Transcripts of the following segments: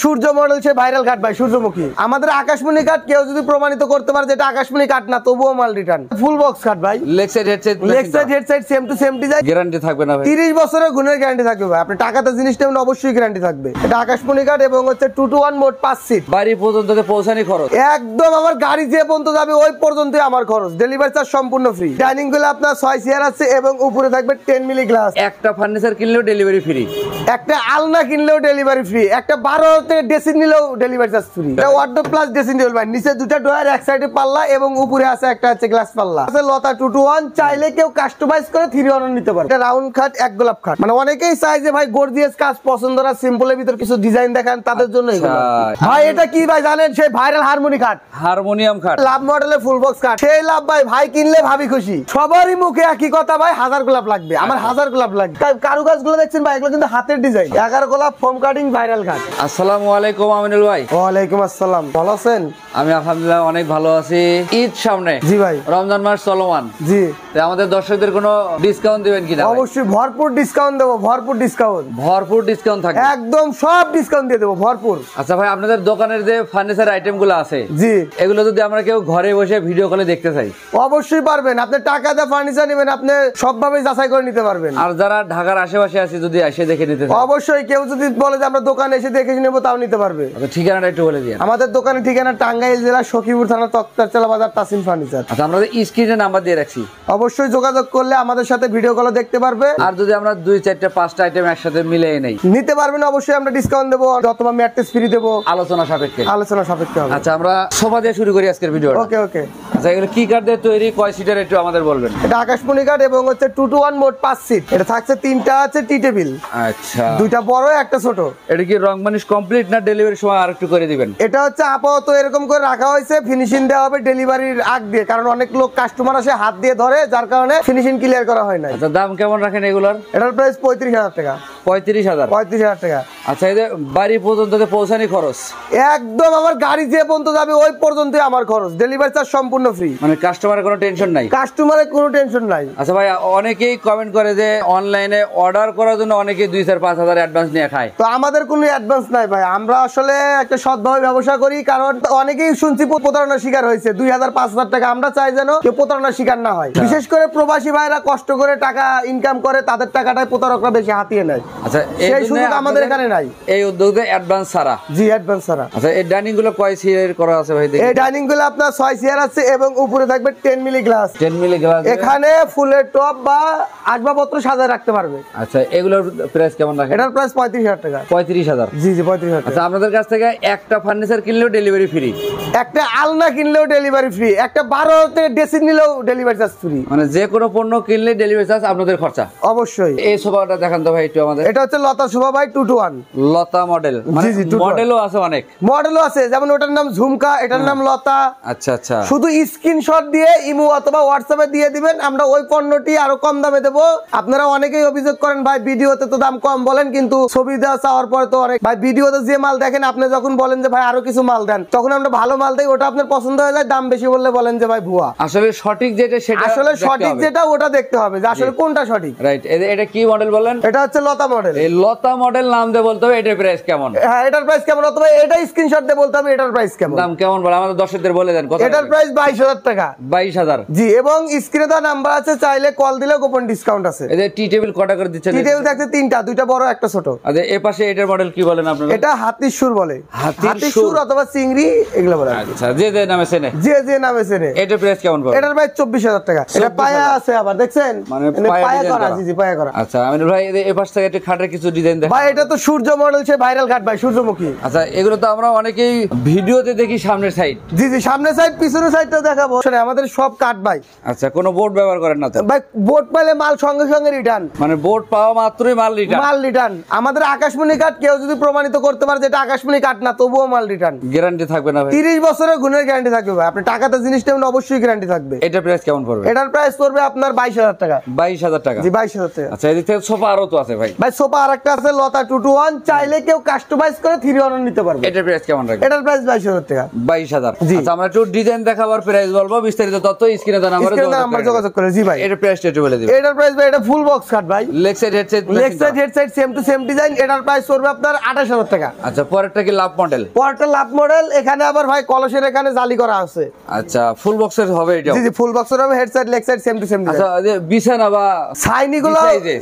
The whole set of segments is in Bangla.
সূর্য মডেল সে ভাইরাল কাট ভাই সূর্যমুখী আমাদের আকাশমণি কাট কেউ যদি প্রমাণিত করতে পারে যেটা আকাশমণি কাট না তবুও মাল রিটার্ন ফুল বক্স কাট ভাই leg side headset same to same design guarantee থাকবে না ভাই 30 বছরের গুণের গ্যারান্টি থাকবে ভাই আপনি টাকাতে জিনিসটা অবশ্যই গ্যারান্টি থাকবে এটা আকাশমণি কাট এবং হচ্ছে 2 to 1 মোট 5 সিট বাড়ি পর্যন্ত পৌঁছানি খরচ একদম আমার গাড়ি যে পর্যন্ত যাবে ওই পর্যন্তই আমার খরচ ডেলিভারি চার্জ সম্পূর্ণ ফ্রি ডাইনিং গুলো আপনার 6 চেয়ার আছে এবং উপরে থাকবে 10 মিলি গ্লাস একটা ফার্নিচার কিনলেও ডেলিভারি ফ্রি একটা আলনা কিনলেও ডেলিভারি ফ্রি একটা 12 তে ড্রেসিং নিলেও ডেলিভারি চার্জ ফ্রি এটা ওয়ার্ডরোব প্লাস ড্রেসিং টেবিল ভাই নিচে দুটো ডয়ার এক সাইডে পাল্লা এবং উপরে আছে একটা আছে গ্লাস পাল্লা আছে লতা 2 to 1 চাইলে কেউ কাস্টমাইজ করে 3 অন নিতে পারে এটা রাউন্ড খাট এক গোলাপ খাট মানে অনেকেই চায় যে ভাই গর্জিয়াস কাজ পছন্দ না সিম্পলের ভিতর কিছু ডিজাইন দেখান তাদের জন্য এগুলো ভাই এটা কি ভাই জানেন সেই ভাইরাল হারমোনিয়াম খাট লাভ মডেলের ফুল বক্স খাট সেই লাভ ভাই কিনলে ভাবি খুশি সবারই মুখে একই কথা ভাই হাজার গোলাপ লাগবে আমার হাজার গোলাপ লাগবে কারুকাজগুলো দেখছেন ভাই এগুলো কিন্তু হাতের ডিজাইন 11 গোলাপ ফোম কাটিং ভাইরাল খাট আসসালামু আলাইকুম আমিনুল ভাই ওয়ালাইকুম আসসালাম ভালো আছেন আমি আলহামদুলিল্লাহ অনেক ভালো আছি ঈদ সামনে জি ভাই রমজান মাস চলমান জি আমাদের দর্শকদের কোনো ডিসকাউন্ট দিবেন কিনা অবশ্যই ভরপুর ডিসকাউন্ট দেব ভরপুর ডিসকাউন্ট থাকবে একদম সব ডিসকাউন্ট দিয়ে দেব ভরপুর আচ্ছা ভাই আপনাদের দোকানের যে ফার্নিচার আইটেম গুলো আছে জি এগুলো যদি আমরা কেউ ঘরে বসে ভিডিও কলে দেখতে চাই অবশ্যই পারবেন আপনি টাকা দিয়ে ফার্নিচার নেবেন আপনি সবভাবে যাচাই করে নিতে পারবেন আর যারা ঢাকার আশেপাশে আছে যদি এসে দেখে নিতে চায় অবশ্যই কেউ যদি বলে যে আমরা দোকানে এসে দেখে নেব তাও নিতে পারবে আচ্ছা ঠিকানাটা একটু বলে দিন আমাদের দোকানের ঠিকানা টাঙ্গাইল জেলা সখীপুর থানা তক্তারচালা বাজার তাসিম ফার্নিচার আচ্ছা আমরা স্ক্রিনে নাম্বার দিয়ে রাখছি অবশ্যই যোগাযোগ করলে আমাদের সাথে ভিডিও কলে দেখতে পারবে আর যদি আমরা 2 4টা 5টা আইটেম একসাথে মিলিয়ে নেই নিতে পারবেন অবশ্যই আমরা ডিসকাউন্ট দেব অথবা ম্যাট্রেস ফ্রি দেব আলোচনা সাপেক্ষে হবে আচ্ছা আমরা সোফা দিয়ে শুরু করি আজকের ভিডিওটা ওকে আচ্ছা এগুলো কি কাঠ দিয়ে তৈরি কয় সিটার একটু আমাদের বলবেন এটা আকাশমণি কাঠ এবং হচ্ছে 2 to 1 মোট 5 সিট এটা থাকছে তিনটা আছে টি টেবিল আচ্ছা দুইটা বড় একটা ছোট এটা কি রং মানিশ কমপ্লিট না ডেলিভারির সময় আরেকটু করে দিবেন এটা হচ্ছে আপাতত এরকম করে রাখা হয়েছে ফিনিশিং দেওয়া হবে ডেলিভারির আগ দিয়ে কারণ অনেক লোক কাস্টমার আসে হাত দিয়ে ধরে যার কারণে ফিনিশিং ক্লিয়ার করা হয় না আচ্ছা দাম কেমন রাখেন এগুলার এটার প্রাইস 35000 টাকা 35000 টাকা আচ্ছা এই যে বাড়ি পর্যন্ত পৌঁছানি খরচ একদম আমার গাড়ি যে পর্যন্ত যাবে ওই পর্যন্তই আমার খরচ ডেলিভারি চার্জ সম্পূর্ণ ফ্রি মানে কাস্টমারের কোনো টেনশন নাই আচ্ছা ভাই অনেকেই কমেন্ট করে যে অনলাইনে অর্ডার করার জন্য অনেকেই 2-4-5 অ্যাডভান্স নিয়ে খায় তো আমাদের কোনো অ্যাডভান্স নাই ভাই আমরা আসলে একটা সৎভাবে ব্যবসা করি কারণ অনেকেই শুনছি প্রতারণার শিকার হয়েছে 2000-5000 টাকা আমরা চাই যেন কেউ প্রতারণার শিকার না হয় বিশেষ করে প্রবাসী ভাইরা কষ্ট করে টাকা ইনকাম করে তাদের টাকাটাই প্রতারকরা বেশি হাতিয়ে নেয় আচ্ছা সেই সুযোগ আমাদের এখানে নাই এই উদ্যোগে অ্যাডভান্স ছাড়া জি অ্যাডভান্স ছাড়া আচ্ছা এই ডাইনিং গুলো কয় চেয়ার করা আছে ভাই এই ডাইনিং গুলো আপনার 6 চেয়ার আছে এবং উপরে থাকবে 10 মিলি গ্লাস এখানে ফুলের টপ বা আসবাবপত্র সাজায় রাখতে পারবে আচ্ছা এগুলোর প্রাইস কেমন রাখেন এটার প্রাইস 35000 টাকা 35000 জি 35000 আচ্ছা আপনাদের কাছ থেকে একটা ফার্নিচার কিনলেও ডেলিভারি ফ্রি একটা আলনা কিনলেও ডেলিভারি ফ্রি একটা 12 তে ড্রেসিং নিলেও ডেলিভারি চার্জ ফ্রি মানে যে কোনো পণ্য কিনলে ডেলিভারি চার্জ আপনাদের খরচা অবশ্যই এই সোফাটা দেখান তো ভাই একটু আমাদের এটা হচ্ছে লতা সোফা ভাই 2 to 1 লতা মডেল মানে মডেলও আছে অনেক মডেলও আছে যেমন ওটার নাম ঝুমকা এটার নাম লতা আচ্ছা শুধু স্ক্রিনশট দিয়ে ইমো অথবা হোয়াটসঅ্যাপে দিয়ে দিবেন আমরা ওই পণ্যটি আরো কম দামে দেব আপনারা অনেকেই অভিযোগ করেন ভাই ভিডিওতে তো দাম কম বলেন কিন্তু ছবি দেওয়া চাওয়ার পরে তো অনেক ভাই ভিডিওতে যে মাল দেখেন আপনি যখন বলেন যে ভাই আরো কিছু মাল দেন তখন আমরা ভালো মাল দেই ওটা আপনার পছন্দ হয়ে যায় দাম বেশি বললে বলেন যে ভাই ভুয়া আসলে সঠিক যেটা সেটা আসলে সঠিক যেটা ওটা দেখতে হবে যে আসলে কোনটা সঠিক রাইট এটা কি মডেল বলেন এটা হচ্ছে লতা মডেল এই লতা মডেল নাম দিয়ে বলতে হবে এটার প্রাইস কেমন হ্যাঁ এটার প্রাইস কেমন অথবা এটা স্ক্রিনশট দিয়ে বলতে হবে এটার প্রাইস কেমন দাম কেমন বলে আমাদের দর্শকদের বলে দেন কত এটার প্রাইস 22000 টাকা 22000 জি এবং স্ক্রিনে দেওয়া নাম্বার আছে চাইলে কল দিলে গোপন ডিসকাউন্ট আছে এই যে টি টেবিল কটা করে দিচ্ছেন টি টেবিল দেখতে তিনটা দুইটা বড় একটা ছোট আচ্ছা এই পাশে এটার মডেল কি বলেন আপনারা এটা হাতির সুর বলে হাতির সুর অথবা চিংড়ি এগুলো বলে আচ্ছা যে নামে চেনে যে নামে চেনে এটার প্রাইস কেমন পড়বে এটার প্রাইস 24000 টাকা এটা পায়া আছে আবার দেখছেন মানে পায়া করা জি পায়া করা আচ্ছা আমিনুল ভাই এই পাশ থেকে একটা খাটের কিছু ডিজাইন দেখান ভাই এটা তো সূর্য মডেল সে ভাইরাল কাট ভাই সূর্যমুখী আচ্ছা এগুলো তো আমরা অনেকেই ভিডিওতে দেখি সামনের সাইড জি সামনের সাইড পিছনের সাইডটাও দেখাবো আমাদের সব কাট ভাই আচ্ছা কোনো বোর্ড ব্যবহার করেন না তো ভাই বোর্ড পাইলে মাল সঙ্গে সঙ্গে রিটার্ন মানে বোর্ড পাওয়া মাত্রই মাল রিটার্ন আমাদের আকাশমণি কাট কেউ যদি প্রমাণিত করতে পারে যেটা আকাশমণি কাট না তবুও মাল রিটার্ন গ্যারান্টি থাকবে না ভাই 30 বছরের গুণের গ্যারান্টি থাকবে ভাই। আপনি টাকাতে জিনিস নেবেন অবশ্যই গ্যারান্টি থাকবে। এটা প্রাইস কেমন পড়বে? এটার প্রাইস পড়বে আপনার 22,000 টাকা। 22,000 টাকা। জি 22,000 টাকা। আচ্ছা এদিক থেকে সোফা আরো তো আছে ভাই। ভাই সোফা আরেকটা আছে লতা 221, চাইলে কেউ কাস্টমাইজ করে 3 নিতে পারবে। এটার প্রাইস কেমন রাখবেন? এটার প্রাইস 22,000 টাকা। 22,000। জি। আচ্ছা আমরা একটু ডিজাইন দেখাবার প্রাইস বলবো, বিস্তারিত তথ্য স্ক্রিনে দেওয়া নাম্বারে যোগাযোগ করে। জি ভাই। এটার প্রাইসটা একটু বলে দিবেন। এটার প্রাইস ভাই এটা ফুল বক্স কাট ভাই। Leg side headset leg side head side same to same design. এটার প্রাইস পড়বে আপনার 28,000 টাকা। আচ্ছা পরেরটা কি লাভ মডেল? পরটা লাভ মডেল। এখানে আবার ভাই কলসের এখানে জালি করা আছে। আচ্ছা ফুল বক্সের হবে এটা? জি জি ফুল বক্সের হবে, head side leg side same to same design. আচ্ছা এই যে বিছানা বা সাইনি গুলো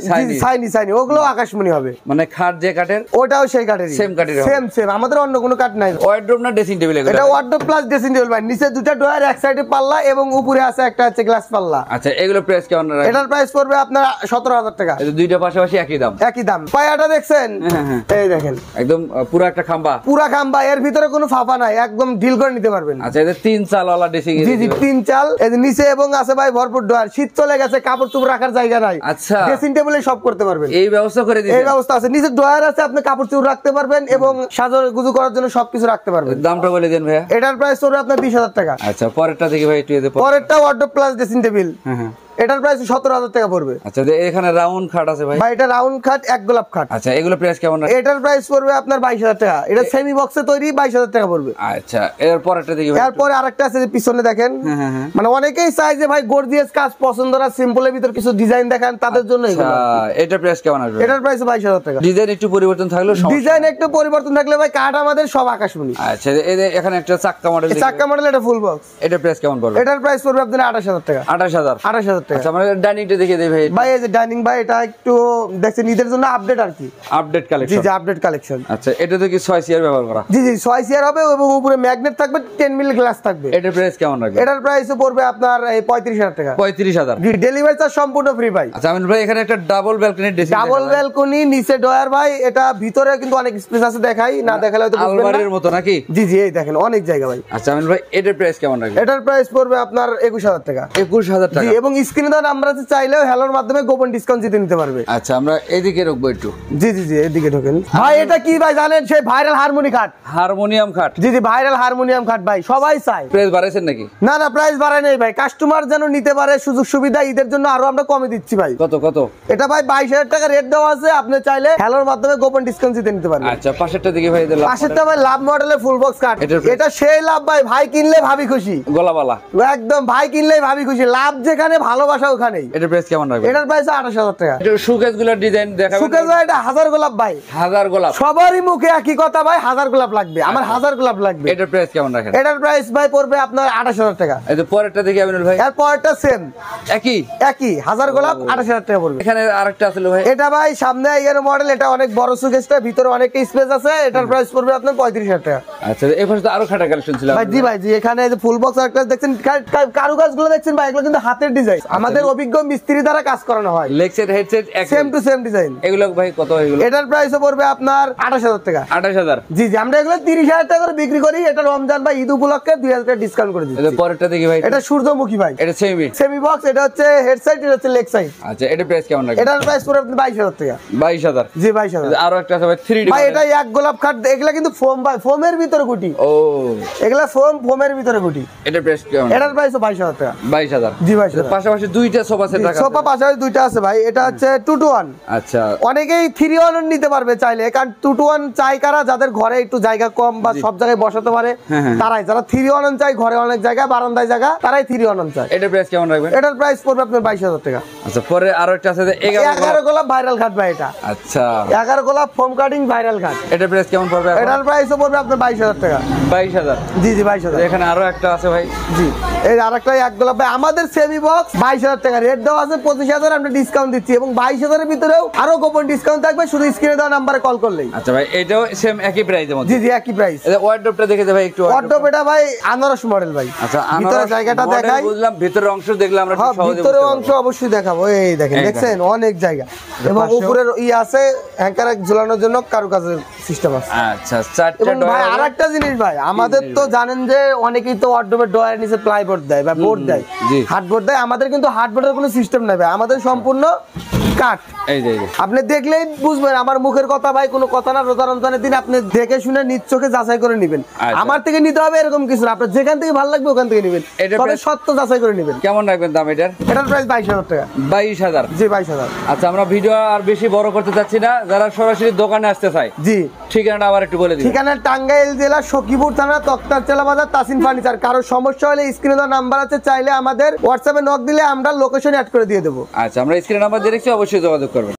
সাইনি সাইনি ওগুলো আকাশমণি হবে। মানে খাট যে কাটের ওটাও সেই কাটেরই। সেম কাটের হবে। সেম আমাদের অন্য কোনো কাট নাই। ওয়ার্ডরোব না ড্রেসিং টেবিল এগুলো? এটা ওয়ার্ডরোব প্লাস ড্রেসিং টেবিল ভাই। নিচে দুটো ডয়ার, এক সাইডে পাল্লা এবং উপরে আছে একটা হচ্ছে গ্লাস পাল্লা। আচ্ছা এগুলো প্রাইস কেমন রাখবেন? এটার প্রাইস পড়বে আপনার 17,000 টাকা। এই দুইটা পাশাপাশি একই দাম? একই দাম। পায়াটা দেখছেন? এই দেখেন একদম পুরো একটা খাম্বা। পুরা খাম্বা, এর ভিতরে কোনো ফাফা নাই, একদম ঢিল করে নিতে পারবেন। আচ্ছা এদের 3 চালওয়ালা ড্রেসিং? জি জি 3 চাল। এই যে নিচে এবং আছে ভাই ভরপুর ডয়ার। শীত চলে গেছে, কাপড় চোপড় রাখার জায়গা নাই। আচ্ছা ড্রেসিং টেবিলে সব করতে পারবেন। এই ব্যবস্থা করে দিয়েছেন? এই ব্যবস্থা আছে। নিচে ডয়ার আছে, আপনি কাপড় চোপড় রাখতে পারবেন এবং সাজগুজু করার জন্য সবকিছু রাখতে পারবেন। দামটা বলে দেন ভাইয়া। এটার প্রাইস পড়বে আপনার 20,000 টাকা। আচ্ছা পরেরটা দেখি ভাই একটু। পরেরটা ওয়ার্ডরোব প্লাস ড্রেসিং টেবিল। হ্যাঁ এটার প্রাইস 17,000 টাকা পড়বে। আচ্ছা এখানে রাউন্ড খাট আছে ভাই? ভাই এটা রাউন্ড খাট, এক গোলাপ খাট। আচ্ছা এগুলো প্রাইস কেমন? এটার প্রাইস পড়বে আপনার 22,000 টাকা। এটা সেমি বক্সে তৈরি, 22,000 টাকা পড়বে। আচ্ছা এর পরেরটা দেখি ভাই। এরপরে আরেকটা আছে যে পিছনে দেখেন। মানে অনেকেই চায় যে ভাই গর্জিয়াস কাজ পছন্দ না, সিম্পলের ভিতর কিছু ডিজাইন দেখান, তাদের জন্য এগুলো। এটা প্রাইস কেমন আসবে? এটার প্রাইস 22,000 টাকা। ডিজাইন একটু পরিবর্তন থাকলেও ডিজাইন একটু পরিবর্তন থাকলে ভাই কাঠ আমাদের সব আকাশমণি। আচ্ছা এখানে একটা চাক্কা মডেল। চাক্কা মডেল, এটা ফুল বক্স। এটা প্রাইস কেমন পড়বে? এটার প্রাইস পড়বে আপনার 28,000 টাকা। 28,000 টাকা। আচ্ছা আমরা ডাইনিংটা দেখে দেই ভাই। ভাই এই যে ডাইনিং ভাই, এটা একটু দেখছেন ঈদের জন্য আপডেট আর কি। আপডেট জি কালেকশন? জি আপডেট কালেকশন। আচ্ছা এটা তো কি 6 চেয়ার ব্যবহার করা? জি জি 6 চেয়ার হবে এবং উপরে ম্যাগনেট থাকবে, 10 মিলি গ্লাস থাকবে। এটার প্রাইস কেমন রাখবে? এটার প্রাইস পড়বে আপনার 35,000 টাকা। 35,000। জি ডেলিভারি চার্জ সম্পূর্ণ ফ্রি ভাই। আচ্ছা আমিন ভাই এখানে একটা double balcony dressing double balcony, নিচে ডয়ার ভাই। এটা ভিতরে কিন্তু অনেক স্পেস আছে, দেখাই না দেখালে হয়তো বুঝবেন না। আলমারির মতো নাকি? জি জি এই দেখেন অনেক জায়গা ভাই। আচ্ছা আমিন ভাই এটার প্রাইস কেমন রাখবে? এটার প্রাইস পড়বে আপনার 21,000 টাকা। 21,000 জি টাকা। এবং স্ক্রিনে দেওয়া নাম্বার আছে, চাইলেও হ্যালোর মাধ্যমে গোপন ডিসকাউন্ট জিতে নিতে পারবে। আচ্ছা আমরা এদিকে রাখবো একটু। জি জি জি এদিকে ঢোকেন ভাই। এটা কি ভাই জানেন? সেই ভাইরাল হারমোনি খাট। হারমোনিয়াম খাট? জি জি ভাইরাল হারমোনিয়াম খাট ভাই, সবাই চায়। প্রাইস বাড়াইছেন নাকি? না না প্রাইস বাড়ায় নেই ভাই, কাস্টমার যেন নিতে পারে সুযোগ সুবিধা। ঈদের জন্য আরো আমরা কমে দিচ্ছি ভাই। কত? এটা ভাই 22,000 টাকা রেট দেওয়া আছে, আপনি চাইলে হ্যালোর মাধ্যমে গোপন ডিসকাউন্ট জিতে নিতে পারবেন। আচ্ছা পাশেরটা দিকে ভাই দিলাম। পাশেরটা ভাই লাভ মডেলের ফুল বক্স কাট। এটা সেই লাভ ভাই, ভাই কিনলে ভাবি খুশি। গলাবালা একদম ভাই কিনলেই ভাবি খুশি। লাভ যেখানে, ভালোবাসা ওখানেই। এটার প্রাইস কেমন রাখবে? এটার প্রাইস 28,000 টাকা। এটা সুকেস গুলোর ডিজাইন দেখাবেন? সুকেস ভাই এটা 1000 গোলাপ ভাই। 1000 গোলাপ? সবারই মুখে একই কথা ভাই, 1000 গোলাপ লাগবে। আমার 1000 গোলাপ লাগবে। এটার প্রাইস কেমন রাখেন? এটার প্রাইস ভাই পড়বে আপনার 28,000 টাকা। এই যে পরেরটা দেখি আমিনুল ভাই। এর পরেরটা সেম একই 1000 গোলাপ 28,000 টাকা পড়বে। এখানে আরেকটা আছে ভাই। এটা ভাই সামনে এর মডেল, এটা অনেক বড় সুকেসটা, ভিতরে অনেক স্পেস আছে। এটার প্রাইস পড়বে আপনার 35,000 টাকা। আচ্ছা এই পাশে তো আরো খাটা কালেকশন ছিল ভাই। জি ভাই জি এখানে এই যে ফুল বক্স একটা দেখছেন, কারুকাজগুলো দেখছেন ভাই, এগুলো কিন্তু হাতের ডিজাইন, আমাদের অভিজ্ঞ মিস্ত্রি দ্বারা কাজ করানো হয়। Leg set headset same to same design. এগুলো ভাই কত? এগুলো এটার প্রাইসও পড়বে আপনার 28,000 টাকা। 28,000? জি জি আমরা এগুলো 30,000 টাকা করে বিক্রি করি। এটা রমজান বা ঈদ উপলক্ষে 2,000 টাকা ডিসকাউন্ট করে দিচ্ছি। পরেরটা দেখি ভাই। এটা সূর্যমুখী ভাই। এটা সেমি বক্স। এটা হচ্ছে হেড সাইড, এটা হচ্ছে লেগ সাইড। আচ্ছা এটা প্রাইস কেমন রাখবেন? এটার প্রাইস পড়বে আপনার 22,000 টাকা। 22,000? জি 22,000। আরো একটা আছে ভাই 3D ভাই এটা এক গোলাপ খাট। এগুলা কিন্তু ফোম ভাই, ফোমের ভিতরে গুটি। ও এগুলা ফোমের ভিতরে গুটি। এটার প্রাইস কেমন? এটার প্রাইসও 22,000 টাকা। 22,000? জি 22,000। পাশাপাশি দুইটা সোফা সেট রাখা আছে? সোফা পাশাপাশি দুইটা আছে ভাই। এটা হচ্ছে 2 to 1। আচ্ছা অনেকেই 3 1 নিতে পারবে চাইলে, কারণ 2 to 1 চাই কারা, যাদের ঘরে একটু জায়গা কম বা সব জায়গায় বসাতে পারে তারাই। যারা 3 1 চাই, ঘরে অনেক জায়গা, বারান্দায় জায়গা, তারাই 3 1 চাই। এটার প্রাইস কেমন রাখবেন? এটার প্রাইস পড়বে আপনার 22,000 টাকা। আচ্ছা পরে আরো একটা আছে 11 গোলাপ ভাইরাল খাট ভাই। এটা আচ্ছা 11 গোলাপ ফোম কাটিং ভাইরাল খাট। এটার প্রাইস কেমন পড়বে? এটার প্রাইসও পড়বে আপনার 22,000 টাকা। 22,000? জি জি 22,000। এখানে আরো একটা আছে ভাই। জি এই আরেকটা এক গোলাপ ভাই, আমাদের সেমি বক্স 22,000 টাকা রেট দেওয়া আছে। 25,000 আমরা ডিসকাউন্ট দিচ্ছি এবং 22,000 এর ভিতরেও আরো গোপন ডিসকাউন্ট থাকবে, শুধু স্ক্রিনে দেওয়া নাম্বারে কল করলেই। আচ্ছা ভাই এটাও সেম একই প্রাইসের মধ্যে? জি জি একই প্রাইস। এই ওয়ার্ডরোবটা দেখে দে ভাই একটু। ওয়ার্ডরোব এটা ভাই আনারস মডেল ভাই। আচ্ছা ভিতরের জায়গাটা দেখাই। বুঝলাম, ভিতরের অংশ দেখলে আমরা হ্যাঁ সহজে ভিতরের অংশ অবশ্যই দেখাবো। এই দেখেন, দেখছেন অনেক জায়গা এবং উপরের আছে হ্যাঙ্কারে ঝুলানোর জন্য কারুকাজের সিস্টেম আছে। আচ্ছা চারটা এবং ভাই আরেকটা জিনিস ভাই, আমাদের তো জানেন যে অনেকেই তো ওয়ার্ডরোবের ডয়ার নিচে প্লাইবোর্ড দেয় বা বোর্ড দেয়, হার্ডবোর্ড দেয়। আমাদের কিন্তু হার্ডবোর্ডের কোনো সিস্টেম নাই ভাই, আমাদের সম্পূর্ণ কাঠ। এই যে আপনি দেখলেই বুঝবেন আমার মুখের কথা ভাই কোনো কথা না। রোজা রমজানের দিন আপনি দেখে শুনে নিজ চোখে যাচাই করে নেবেন। আমার থেকে নিতে হবে এরকম কিছু না, আপনার যেখান থেকে ভালো লাগবে ওখান থেকে নেবেন, তবে সত্য যাচাই করে নেবেন। কেমন রাখবেন দাম এটার? এটার প্রাইস 22,000 টাকা। 22,000? জি 22,000। আচ্ছা, আমরা ভিডিও আর বেশি বড় করতে চাচ্ছি না, যারা সরাসরি দোকানে আসতে চায় জি ঠিকানাটা আবার একটু বলে দিন। ঠিকানা টাঙ্গাইল জেলা সখীপুর থানা তক্তারচেলা বাজার তাসিন ফার্নিচার। কারো সমস্যা হলে স্ক্রিনে দেওয়া নাম্বার আছে, চাইলে আমাদের হোয়াটসঅ্যাপে নক দিলে আমরা লোকেশন অ্যাড করে দিয়ে দেবো। আচ্ছা, আমরা স্ক্রিনে নাম্বার দিয়ে রেখেছি, অবশ্যই যোগাযোগ করবেন।